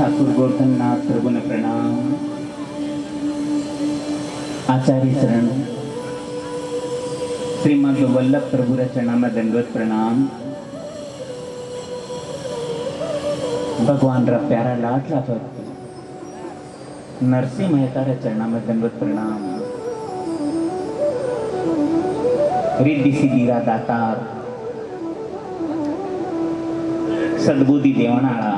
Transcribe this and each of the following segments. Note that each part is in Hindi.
ठाकुर गोवर्धन नाथ प्रभु ने प्रणाम। आचार्य चरण श्रीमद वल्लभ प्रभु रे चरणा में दंडवत प्रणाम। भगवान रा प्यारा लाडला भक्त नरसिंह मेहता रे चरणा में दंडवत प्रणाम। रिद्धि सिद्धि रा दातार सद्बुद्धि देवनाड़ा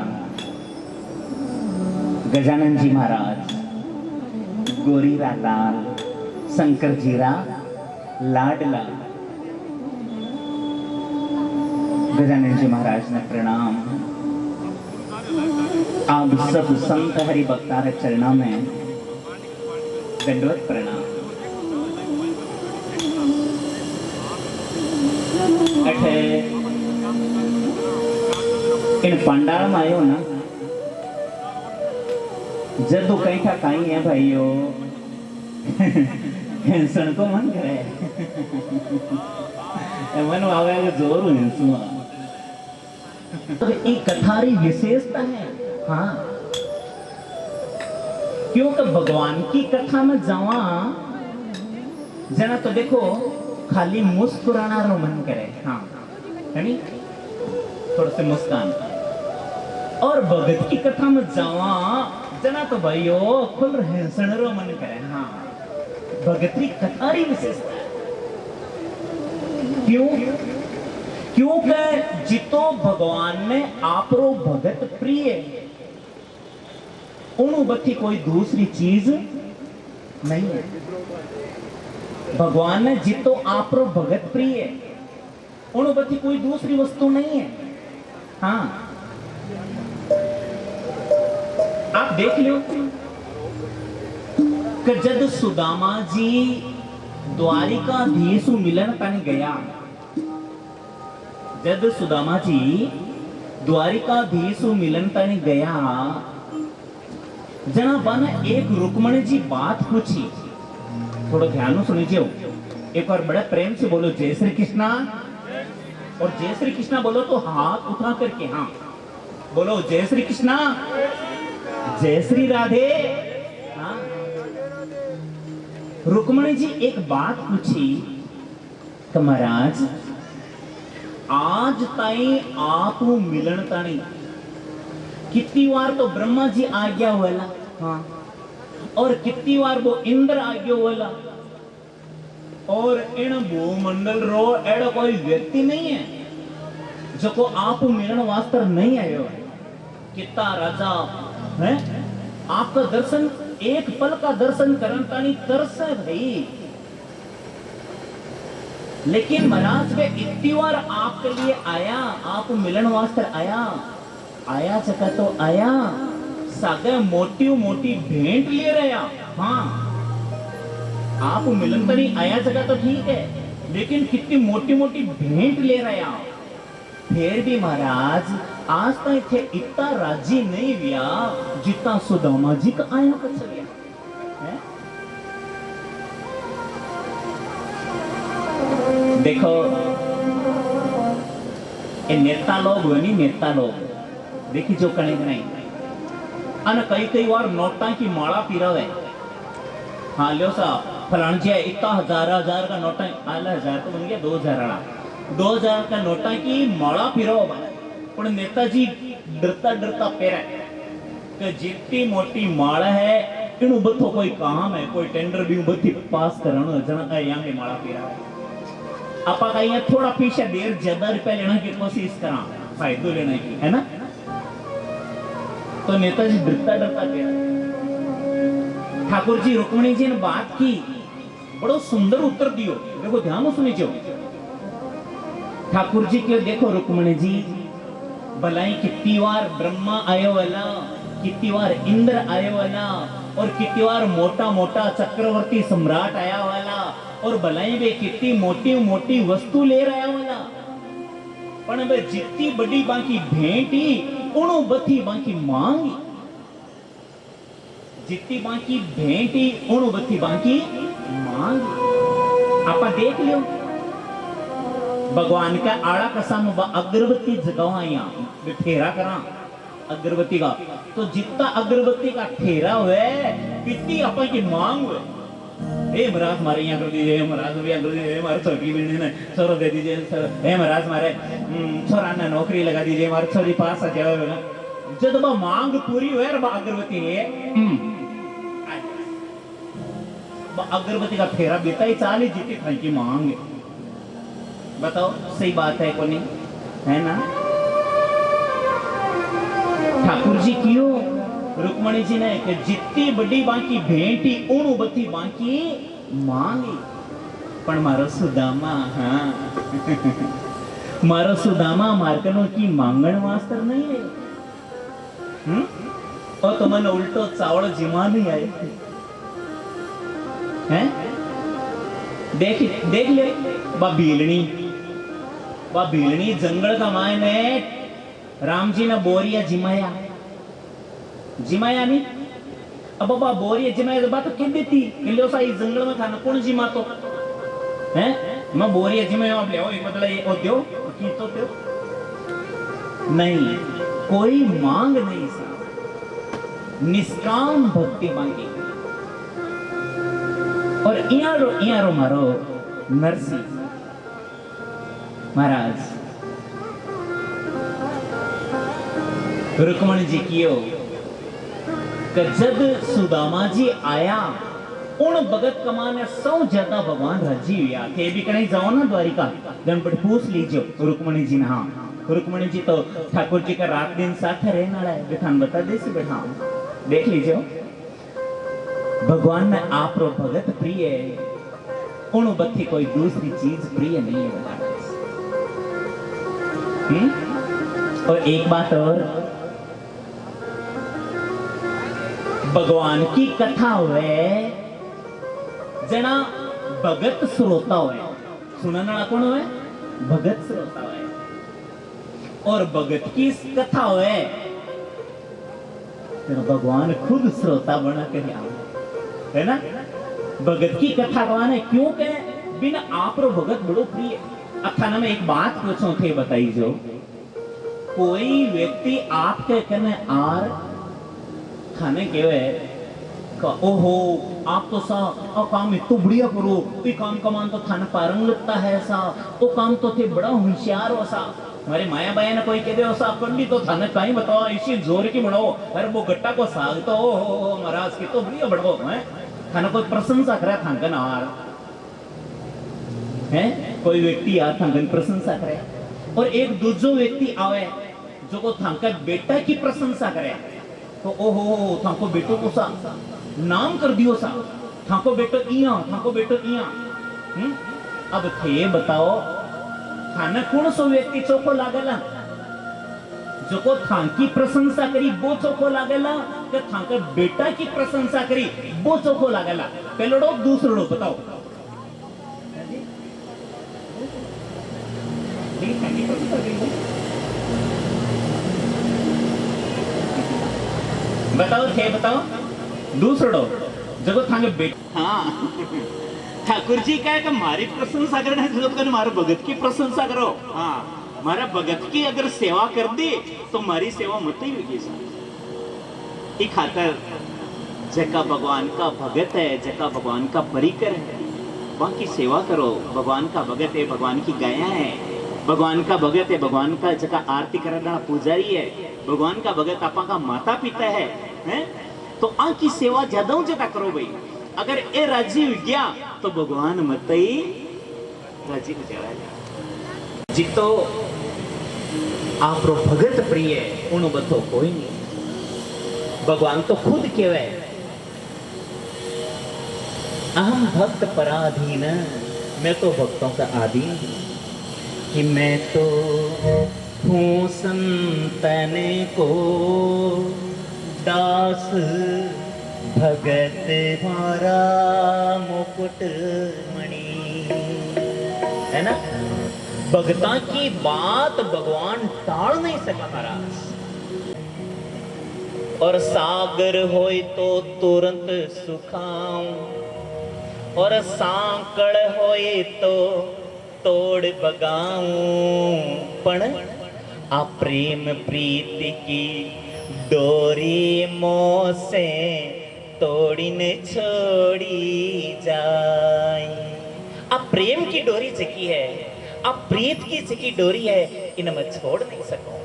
गजानन जी महाराज, गोरी रा लाल, शंकर जी रा लाडला गजानन जी महाराज ने प्रणाम। आप सब संत हरि भक्तार चरणों में दंडवत प्रणाम। अठे इन पंडाल में आयो ना, जदू कहीं था कहीं है भाइयों हिंसन को मन करे मन आवे जोर हिंसुआ। एक कथारी विशेषता है, हाँ, क्योंकि भगवान की कथा में जावा जना तो देखो खाली मुस्कुराना रो मन करे, हाँ है नी, थोड़ा से मुस्कान। और भगत की कथा में जावा जना तो भाइयों खुल हंसण रो मन करे, हाँ। भगत की कथा री विशेषता है। क्यों? क्योंकि जितो भगवान ने आपरो भगत प्रिय उनु बत्ती कोई दूसरी चीज नहीं है। भगवान ने जितो आपरो भगत प्रिय उनु बत्ती कोई दूसरी वस्तु नहीं है, हाँ। आप देख लो कि जब सुदामा जी द्वारिकाधीश मिलन तन गया, जब सुदामा जी द्वारिकाधीश मिलन तन गया, जना बन एक रुक्मणी जी बात पूछी। थोड़ा ध्यान से सुनिए, एक बार बड़े प्रेम से बोलो जय श्री कृष्णा, और जय श्री कृष्णा बोलो तो हाथ उठा करके, हाँ बोलो जय श्री कृष्णा, जय श्री राधे, हाँ। रुक्मणी जी एक बात पूछी कि महाराज आज ताई आप मिलन तानी कितनी बार तो ब्रह्मा जी आ गया हुआ, हाँ, और कितनी बार वो इंद्र आ गया हुआ, और इन भूमंडल रो एड़ा कोई व्यक्ति नहीं है जो को आप मिलन वास्ते नहीं आयो। कितना राजा है आपका दर्शन, एक पल का दर्शन करन तानी तरस है भाई। लेकिन महाराज वे इतनी बार आपके लिए आया, आप मिलन वास्ते आया चका तो आया, सागे मोटी मोटी भेंट ले रहा, हाँ। आप मिलन तो नहीं आया चका तो ठीक है, लेकिन कितनी मोटी मोटी भेंट ले रहा। फिर भी महाराज आज तक थे इतना राजी नहीं हुआ जितना सुदामा जी का आया कर चलिए। देखो ये नेता लोग बनी, नेता लोग देखी जो कने नहीं, अन कई बार नोटा की माला पिरावे, हाँ लियो सा फलान जी इतना हजार का नोटा, आला हजार तो बन गया 2000 का नोटा की माला पिराओ, पर नेताजी डरता डरता पेरा कि जितनी मोटी माला है इन बथो कोई काम है, कोई टेंडर भी बथी पास करानो जना यहाँ की माला पिरा है। आपा का यहाँ थोड़ा पीछे देर ज्यादा रुपया लेना की कोशिश करा, फायदो लेने की, है ना। तो नेताजी डरता डरता पेरा। ठाकुर जी रुक्मणी जी ने बात की, बड़ो सुंदर उत्तर दियो, देखो ध्यान से सुनिए। ठाकुर जी के देखो रुक्मणी जी भलाई कितनी बार ब्रह्मा आयो वाला, कितनी बार इंद्र आयो वाला, और कितनी बार मोटा मोटा चक्रवर्ती सम्राट आया वाला, और भलाई वे कितनी मोटी मोटी वस्तु ले रहा वाला, पण वे जितनी बड़ी बाकी भेंटी उनो बथी बाकी मांगी, जितनी बाकी भेंटी उनो बथी बाकी मांगी। आपा देख लियो भगवान का आड़ा कसा में अगरबत्ती जगावा, फेरा करा, अगरबत्ती का, तो जितना अगरबत्ती का ठेरा हुए कितनी अपन की मांग हुए। ए महाराज मारे यहाँ कर दीजिए, महाराज भी कर दीजिए, हमारे छोटी बिल्डिंग ने छोरो दे दीजिए, ए महाराज मारे छोरा ने नौकरी लगा दीजिए, हमारे छोरी पास आ जाए। जब मांग पूरी हुए अगरबत्ती ने अगरबत्ती का फेरा बीता ही 40 जीती थाई की मांग है। बताओ सही बात है कोनी, है ना? ठाकुर जी क्यों रुक्मणी जी ने कि जितनी बड़ी बाकी भेंटी ऊणु बत्ती बाकी मांगी, पण मारो सुदामा, हाँ मारो सुदामा मार्कनो की मांगण मास्टर नहीं है। और तो मन उल्टो चावड़ जिमा नहीं आए हैं। देख ले बा भीलनी जंगल का मायने राम जी ने बोरिया जिमाया नहीं। अब बाबा बोरिया जिमाया बात तो कह देती कि लो सा इस जंगल में खाना कौन जिमा तो हैं। मैं बोरिया जिमाया आप ले आओ, मतलब ये ओ दो की तो दो नहीं, कोई मांग नहीं सा, निष्काम भक्ति मांगी। और इया रो मारो नरसिंह महाराज रुक्मणी जी कियो कि जब सुदामा जी आया उन भगत कमाने सौ ज्यादा भगवान राजी हुआ थे। भी कहीं जाओ ना द्वारिका गणपति पूछ लीजिए रुक्मणी जी ने। हाँ रुक्मणी जी तो ठाकुर जी का रात दिन साथ रहने वाला है, बेठान बता दे सी बैठा देख लीजिए। भगवान ने आप रो भगत प्रिय है, उन बत्ती कोई दूसरी चीज प्रिय नहीं है। और एक बात और, भगवान की कथा हुए जना भगत श्रोता हुए, सुनने वाला कौन हुए? भगत श्रोता हुए। और भगत की कथा हुए तो भगवान खुद श्रोता बना कर आए, है ना? भगत की कथा गवाने क्यों कहे बिना आप रो भगत बड़ो प्रिय। अखाना में एक बात पूछो थे बताई जो कोई व्यक्ति आपके कने आर खाने के वे ओहो आप तो सा काम इतो बढ़िया करो, ये काम कमान तो थाने पारंग लगता है सा, वो काम तो थे बड़ा होशियार हो सा। हमारे माया बाया ने कोई कह दे सा पंडित तो थाने कहीं बताओ इसी जोर की बढ़ो, अरे वो गट्टा को साग तो हो महाराज की तो बढ़िया बढ़ो है, थाने कोई प्रशंसा करे थांकन आर है, कोई व्यक्ति यार थांकन प्रशंसा करे। और एक दूसरो व्यक्ति आवे जो को थांकन बेटा की प्रशंसा करे तो ओहो थांको बेटो को सा नाम कर दियो सा, थांको बेटो इया, थांको बेटो इया। अब थे बताओ थाने कौन सो व्यक्ति चोखो लागेला? जो को थांकी प्रशंसा करी वो चोखो लागेला कि थांका बेटा की प्रशंसा करी वो चोखो लागेला? पहलोड़ो दूसरोड़ो बताओ। बताओ थे बताओ दूसरोड़ो जब थांगे बेटा। हाँ ठाकुर जी कहे कि मारी प्रशंसा करना है तो मारो भगत की प्रशंसा करो। हाँ मारा भगत की अगर सेवा कर दी तो मारी सेवा मत ही होगी। खातर जका भगवान का भगत है, जका भगवान का परिकर है, वहां की सेवा करो। भगवान का भगत है, भगवान की गाया है, भगवान का भगत है, भगवान का जका आरती करना पुजारी है, भगवान का भगत आपा का माता पिता है? तो आ की सेवा ज्यादा ज्यादा करो भाई। अगर ए राजी हो गया तो भगवान मत ही राजी हो जाएगा। जितो आप रो भगत प्रिय उन बतो कोई नहीं। भगवान तो खुद कहवे अहम भक्त पराधीन, मैं तो भक्तों का आधीन कि मैं तो हूँ संतन को दास, भगत मारा मुकुट मणि, है ना? भगता की बात भगवान टाल नहीं सका महाराज। और सागर होए तो तुरंत सुखाऊं, और सांकड़ होए तो तोड़ बगाऊं, पण आ प्रेम प्रीति की डोरी मोसे तोड़ीने छोड़ी जाए। अब प्रेम की डोरी जकी है, अब प्रीत की जकी डोरी है, इन्हें मैं छोड़ नहीं सकूं।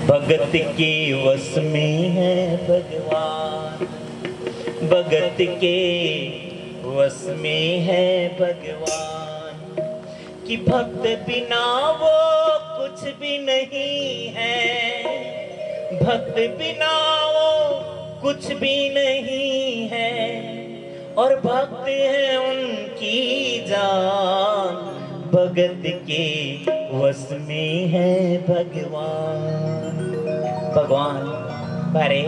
भगत के वश में है भगवान, भगत के वश में है भगवान, कि भक्त बिना वो कुछ भी नहीं है, भक्त बिना वो कुछ भी नहीं है, और भक्त है उनकी जान, भगत के वश में है भगवान। भगवान अरे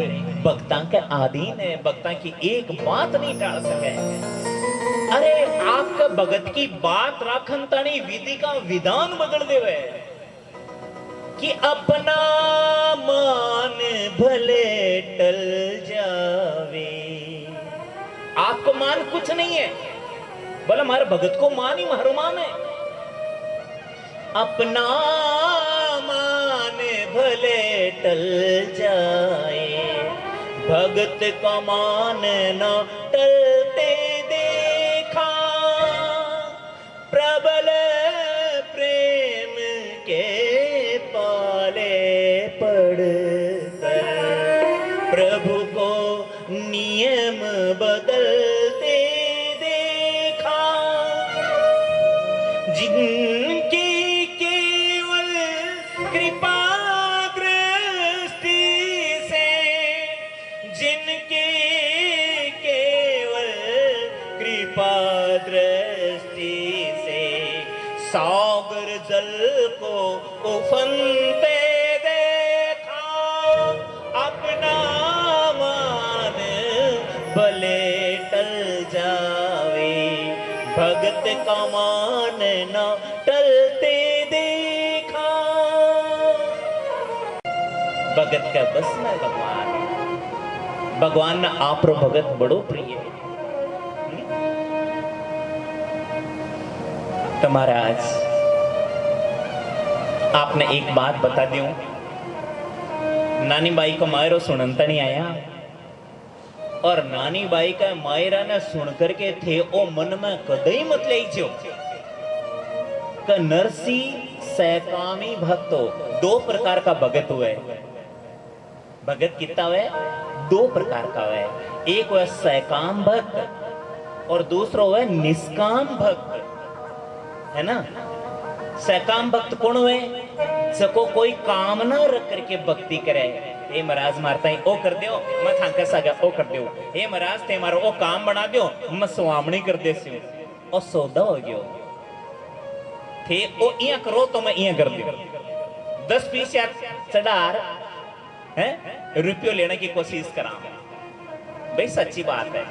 भक्तां के आधीन है, भक्तां की एक बात नहीं टाल सके। अरे आपका भगत की बात राखन तानी विधि का विधान बदल देवे, कि अपना मान भले टल जावे। आपको मान कुछ नहीं है, बोला हमारे भगत को मान ही मारो मान है। अपना मान भले टल जाए, भगत का मान न टलते देखा, प्रबल प्रेम के पाले पड़ कर, प्रभु को नियम बदलते देखा। जिनकी केवल कृपा दृष्टि से, जिनकी केवल कृपा दृष्टि से, सागर जल को उफनते देखा, अपना मान भले टल जावे, भगत का मान न टलते देखा। भगत का बस में भगवान, भगवान न आपरो भगत बड़ो प्रिय। तो महाराज आपने एक बात बता दूं, नानी बाई को मायरो सुनता नहीं आया, और नानी बाई का मायरा ने सुन करके थे ओ मन में कदई मत ले जो का नरसी सैकामी भक्तो। दो प्रकार का भगत हुए, भगत कितना हुए? दो प्रकार का हुए, एक हुआ सैकाम भक्त और दूसरा हुआ निष्काम भक्त, है ना। सैकाम भक्त कौन हुए? सको कोई कामना रख करके भक्ति करे। हे महाराज मारता है ओ कर दियो, मैं थांका सागा ओ कर दियो। हे महाराज ते मारो ओ काम बना दियो, मैं स्वामणी कर देसी हूं, और सौदा हो गयो थे ओ इया करो तो मैं इया कर दियो। 10-20 चढ़ार है रुपयो लेने की कोशिश करा, भाई सच्ची बात है।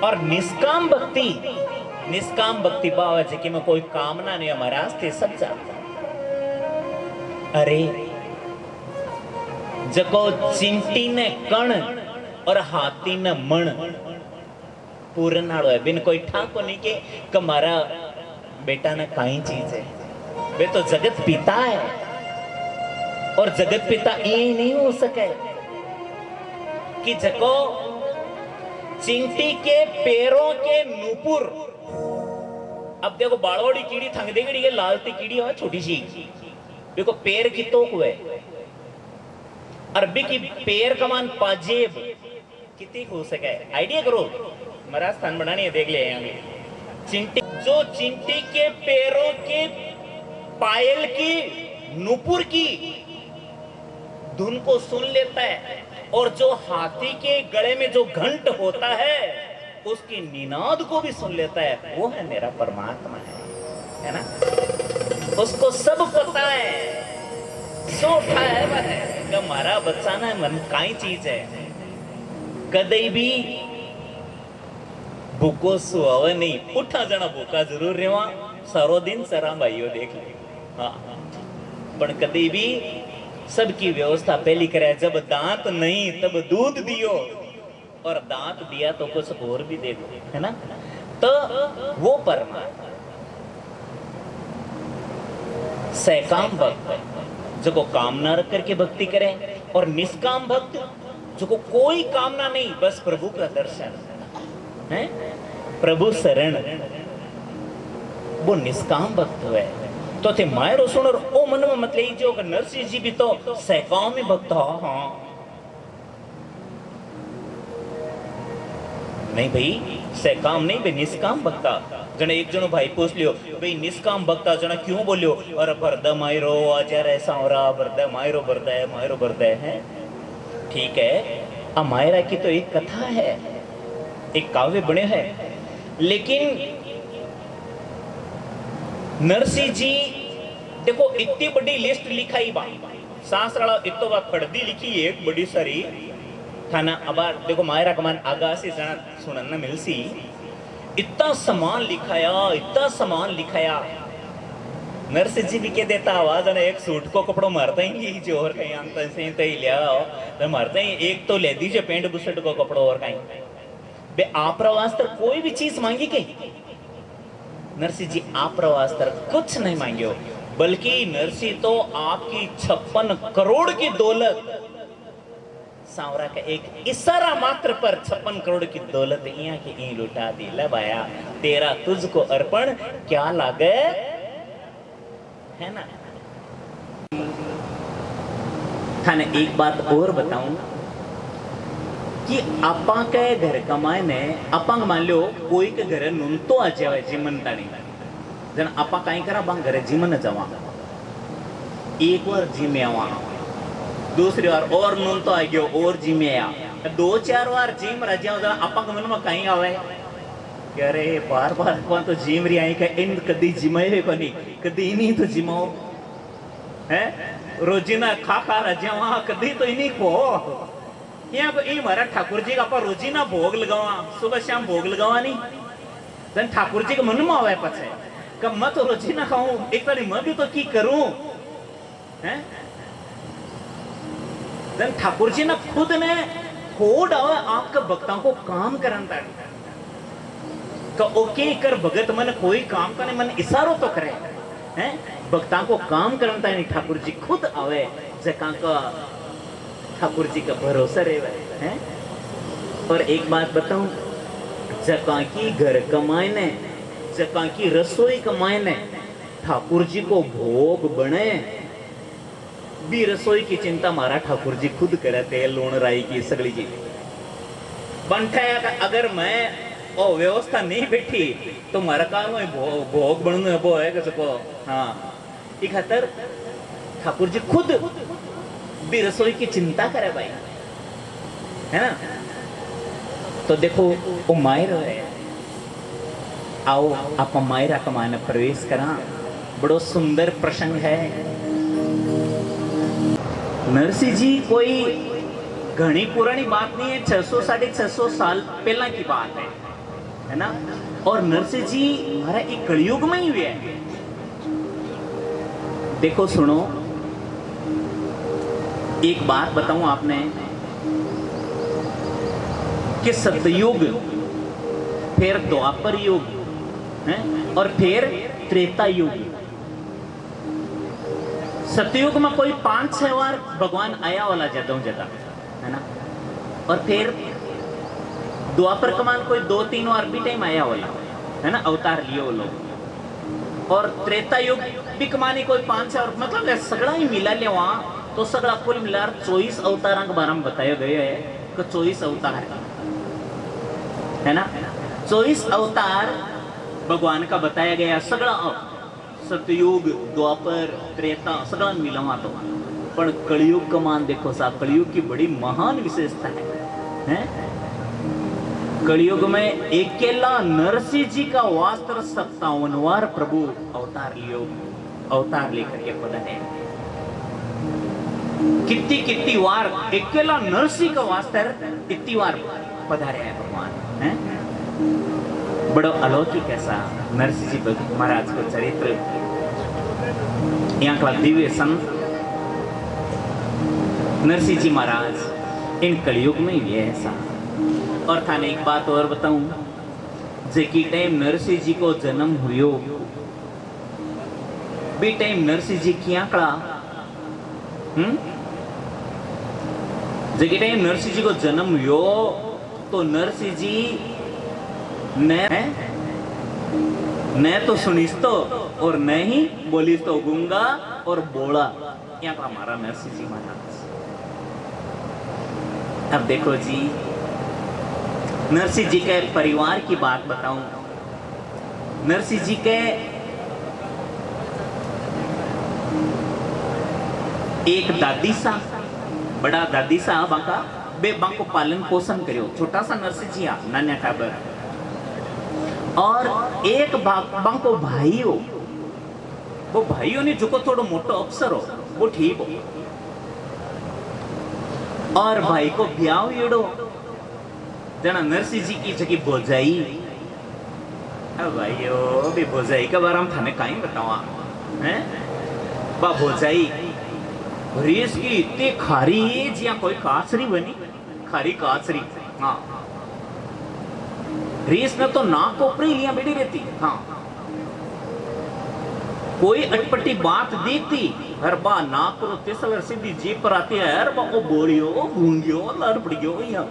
और निष्काम भक्ति, निष्काम भक्ति भाव है कि मैं कोई कामना नहीं, महाराज थे सब जाता। अरे जको चिंटी ने कण और हाथी ने मण पूरन आड़ो है, बिन कोई ठाको नहीं के कमारा बेटा ने काई चीज है, वे तो जगत पिता है, और जगत पिता ये नहीं हो सके कि जको चिंटी के पैरों के नूपुर। अब देखो बाड़वाड़ी कीड़ी थंग देगी ये लालती कीड़ी है छोटी सी, देखो पैर की तोक हुए, अरबी की पैर कमान पाजेब कितनी हो सके, आइडिया करो। महाराज स्थान बनानी है, देख ले चिंटी, जो चिंटी के पैरों के पायल की नूपुर की धुन को सुन लेता है, और जो हाथी के गले में जो घंट होता है उसकी निनाद को भी सुन लेता है, वो है मेरा परमात्मा है ना। उसको सब पता है, सो उठा है वह कि हमारा बच्चा ना मन काई चीज है, कदई भी भूको सुहावे नहीं, उठा जना भूखा जरूर रेवा, सारो दिन सरा भाइयों देख ले। हाँ पर कदी भी सबकी व्यवस्था पहली करे, जब दांत नहीं तब दूध दियो, और दांत दिया तो कुछ और भी दे दो, है ना। तो वो परमात्मा सकाम भक्त जो को कामना रख करके भक्ति करे, और निष्काम भक्त जो को कोई कामना नहीं, बस प्रभु का दर्शन है, प्रभु शरण, वो निष्काम भक्त है। तो थे मायरो सुन और ओ मन में मत लीजिए कि नरसिंह जी भी तो सकाम भक्त हो। हाँ नहीं भाई, सकाम नहीं भाई, निष्काम भक्ता। जने एक जनो भाई पूछ लियो भाई निष्काम भक्ता जना क्यों बोलियो, और बरदा मायरो आजा रे सांवरा, बरदा मायरो बरदा है। ठीक है, आ मायरा की तो एक कथा है, एक काव्य बने है, लेकिन नरसिंह जी देखो इतनी बड़ी लिस्ट लिखाई बा, शास्त्राला इतो बात पढ़दी लिखी एक बड़ी सारी थाना। अब देखो मायरा कमान आगा से जना सुनना मिलसी, इतना सामान लिखाया। नरसिंह जी भी कह देता आवाज है, एक सूट को कपड़ों मारता ही जो और कहीं अंत से तो ही लिया तो मारता ही, एक तो ले दीजिए पेंट बुशर्ट को कपड़ों और कहीं बे आप वास्तर कोई भी चीज मांगी के नरसिंह जी आप वास्तर कुछ नहीं मांगे, बल्कि नरसिंह तो आपकी 56 करोड़ की दौलत, सांवरा का एक इशारा मात्र पर 56 करोड़ की दौलत यहाँ की ई लुटा दी। लबाया तेरा तुझको अर्पण क्या लागे, है ना। थाने एक बात और बताऊं कि आपा के घर कमाए ने आपा मान लो कोई के घर नून तो आ जावे जीवन तानी, जन आपा कहीं करा बांग घरे जीवन जावा, एक बार जिमे आवा, दूसरी बार और नून तो आ गयो और जिमे आया, 2-4 बार जिम रजा जरा आपा के मन में कहीं आवे कि अरे बार अपन तो जिम रही आई का इन कदी जिमाए कोनी, कदी नहीं तो जिमाओ है, रोजीना खा रजा वहां कदी तो इन्हीं को यहाँ को ई मारा ठाकुर जी का आप रोजीना भोग लगावा, सुबह शाम भोग लगावा नहीं, जन ठाकुर जी के मन में आवे पछे कब मैं तो रोजीना खाऊं, एक बार मैं भी तो की करूं हैं। जन ठाकुर जी ने खुद ने होड़ आवे आपके भक्तों को काम करन ताड़ी का ओके कर भगत मन कोई काम करने मन इशारो तो करे हैं, भक्तों को काम करन ताड़ी ठाकुर जी खुद आवे, जका का ठाकुर जी का भरोसा रहे हैं। और एक बात बताऊं, जका की घर कमाए ने, जका की रसोई कमाए ने, ठाकुर जी को भोग बने भी रसोई की चिंता मारा ठाकुर जी खुद करे, तेल लूण राई की सगली की बनठाया का अगर मैं ओ व्यवस्था नहीं बैठी तो मारा काम में भोग बनने वो है कसको। हाँ एक खातर ठाकुर जी खुद भी रसोई की चिंता करे भाई, है ना। तो देखो वो मायरा है, आओ आप मायरा कमाने प्रवेश करा, बड़ो सुंदर प्रसंग है। नरसिंह जी कोई घनी पुरानी बात नहीं है, 600-650 साल पहला की बात है ना। और नरसिंह जी हमारा एक कलयुग में ही हुए है। देखो सुनो, एक बात बताऊं आपने कि सतयुग, फिर द्वापर युग है और फिर त्रेता युग। सतयुग में कोई 5-6 बार भगवान आया वाला ज्यादा है ना, और फिर द्वापर कमान कोई 2-3 बार भी टाइम आया वाला है ना, अवतार लियो लोग। और त्रेता युग भी कमानी कोई 5-6 और मतलब सगड़ा ही मिला ले वहां, तो सगड़ा कुल मिलाकर 24 अवतारों के बारे में बताया गया है कि 24 अवतार है ना, 24 अवतार भगवान का बताया गया। सगड़ा सतयुग द्वापर त्रेता सगड़ा मिला वहां तो, पर कलयुग का मान देखो साहब, कलयुग की बड़ी महान विशेषता है। कलयुग में अकेला नरसिंह जी का वास्त्र 57 बार प्रभु अवतार लेकर के पधारे। कितनी वार अकेला नरसिंह का वास्त्र इतनी बार पधारे हैं भगवान है। बड़ो अलौकिक ऐसा नरसिंह जी महाराज को चरित्र, यहाँ का दिव्य संत नरसिंह जी महाराज इन कलयुग में ही है ऐसा। और थाने एक बात और बताऊं, जेकी टाइम नरसिंह जी को जन्म हुयो बी टाइम नरसिंह जी की आंकड़ा जगह टाइम नरसिंह जी को जन्म हुयो तो नरसिंह जी न तो सुनिस तो और न ही बोलिस तो गूंगा और बोला। यहाँ का हमारा नरसिंह जी महाराज। अब देखो जी, नरसिंह जी के परिवार की बात बताऊं। नरसिंह जी के एक दादी सा, बड़ा दादी साहब बांका बे बांको पालन पोषण करियो। छोटा सा नरसिंह जी आ नान्या टाबर और एक बांको भाई हो। वो भाइयों ने जो को थोड़ा मोटो अफसर हो वो ठीक हो और भाई को ब्याह येड़ो जना नरसिंह जी की जगह भोजाई। अब भाइयों भी भोजाई का बारे में थाने कहीं बतावा हैं बा भोजाई रेस की इतनी खारी जिया कोई काचरी बनी खारी काचरी। हाँ रेस में तो नाक ऊपरी लिया बैठी रहती। हाँ कोई अटपटी बात देखती हर बा नाक को तिसलर सीधी जीप पर आती है हर बा को बोलियो गूंगियो लड़पड़ियो या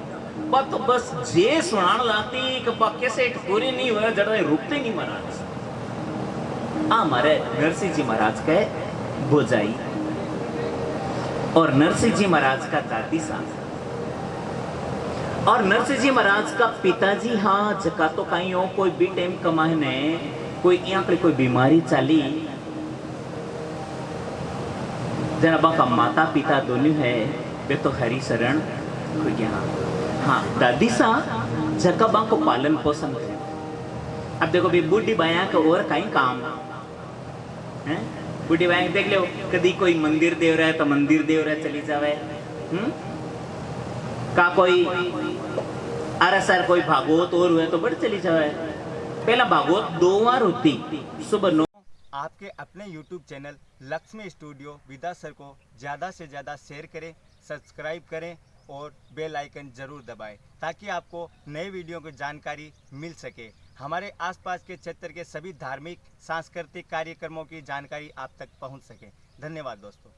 बात तो बस जे सुनान लाती कि बा कैसे पूरी नहीं हुआ जरा रुकते नहीं महाराज। हमारे नरसिंह जी महाराज के भोजाई और नरसिंह जी महाराज का दादी साहब और नरसिंह जी महाराज का पिताजी। हाँ जका तो कहीं हो कोई भी टाइम कमाए ने कोई यहाँ कोई बीमारी चाली जना बाका माता पिता दोनों है वे तो हरी शरण हो गया। हाँ दादी सा जका बा को पालन पोषण करे। अब देखो भी बूढ़ी बाया का और कहीं काम है। बूढ़ी बाया देख लो कभी कोई मंदिर देव रहा है तो मंदिर देव रहा चली जावे का कोई अरसर कोई भागवत और हुए तो बड़ चली जावे। पहला भागवत 2 बार होती सुबह 9। आपके अपने YouTube चैनल लक्ष्मी स्टूडियो विदा सर को ज़्यादा से ज़्यादा शेयर करें, सब्सक्राइब करें और बेल आइकन ज़रूर दबाएं ताकि आपको नए वीडियो की जानकारी मिल सके। हमारे आसपास के क्षेत्र के सभी धार्मिक सांस्कृतिक कार्यक्रमों की जानकारी आप तक पहुंच सके। धन्यवाद दोस्तों।